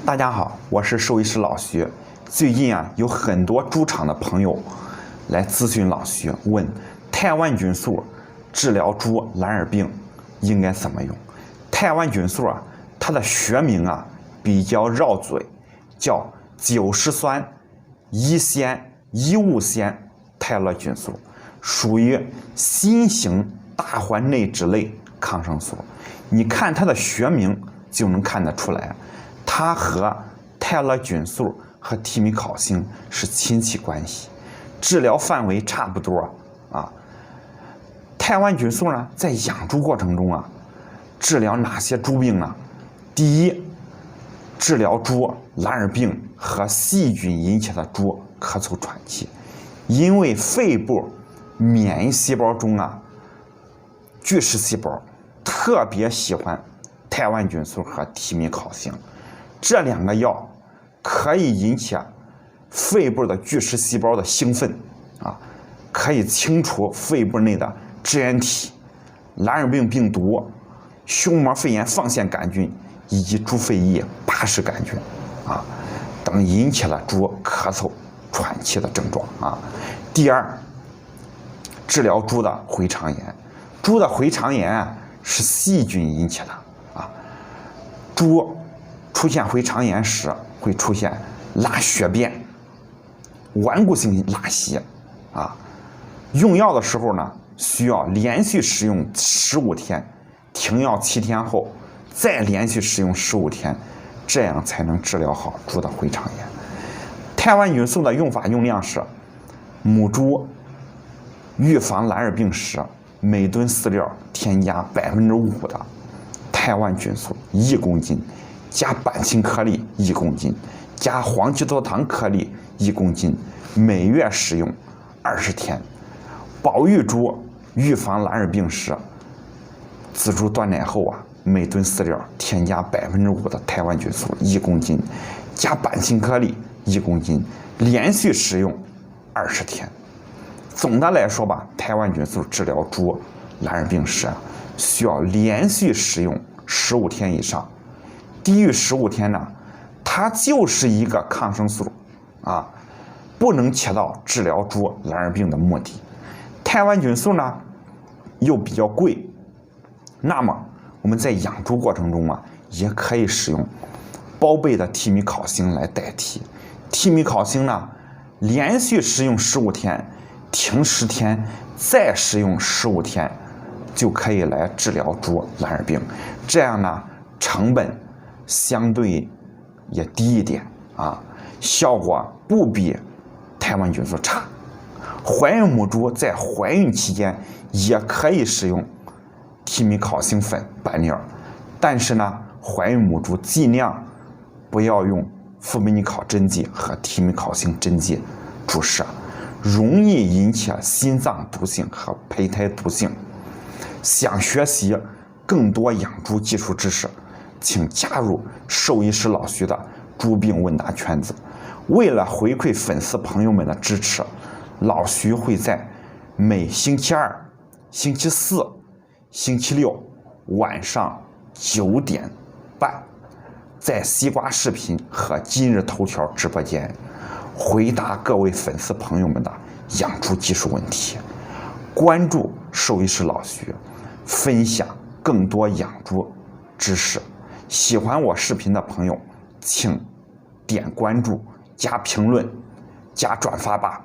大家好，我是兽医师老徐。最近有很多猪场的朋友来咨询老徐，问泰万菌素治疗猪蓝耳病应该怎么用。泰万菌素它的学名比较绕嘴，叫酒石酸一酰一物酰泰勒菌素，属于新型大环内酯类抗生素。你看它的学名就能看得出来，它和泰勒菌素和替米考星是亲戚关系，治疗范围差不多泰万菌素呢，在养猪过程中治疗哪些猪病呢？第一，治疗猪蓝耳病和细菌引起的猪咳嗽喘气，因为肺部免疫细胞中巨噬细胞特别喜欢泰万菌素和替米考星，这两个药可以引起肺部的巨噬细胞的兴奋可以清除肺部内的支原体、蓝耳病病毒、胸膜肺炎放线杆菌以及猪肺翼巴氏杆菌等引起了猪咳嗽喘气的症状第二，治疗猪的回肠炎。猪的回肠炎是细菌引起的猪出现回肠炎时会出现拉血便、顽固性拉稀用药的时候呢，需要连续使用15天，停药7天后再连续使用15天，这样才能治疗好猪的回肠炎。泰万菌素的用法用量是：母猪预防蓝耳病时，每吨饲料添加5%的泰万菌素1公斤，加板青颗粒1公斤，加黄曲多糖颗粒1公斤，每月使用20天。保育猪预防蓝耳病时，仔猪断奶后每吨饲料添加5%的泰万菌素1公斤，加板青颗粒1公斤，连续使用20天。总的来说泰万菌素治疗猪蓝耳病时需要连续使用15天以上，低于15天呢，它就是一个抗生素不能起到治疗猪蓝耳病的目的。泰万菌素呢又比较贵，那么我们在养猪过程中也可以使用包贝的替米考星来代替。替米考星呢，连续使用15天，停10天，再使用15天，就可以来治疗猪蓝耳病。这样呢，成本相对也低一点效果不比泰万菌素差。怀孕母猪在怀孕期间也可以使用替米考星粉拌料，但是呢，怀孕母猪尽量不要用富美尼考针剂和替米考星针剂注射，容易引起心脏毒性和胚胎毒性。想学习更多养猪技术知识，请加入兽医师老徐的猪病问答圈子。为了回馈粉丝朋友们的支持，老徐会在每星期二、星期四、星期六晚上9点半，在西瓜视频和今日头条直播间回答各位粉丝朋友们的养猪技术问题。关注兽医师老徐，分享更多养猪知识。喜欢我视频的朋友，请点关注、加评论、加转发吧。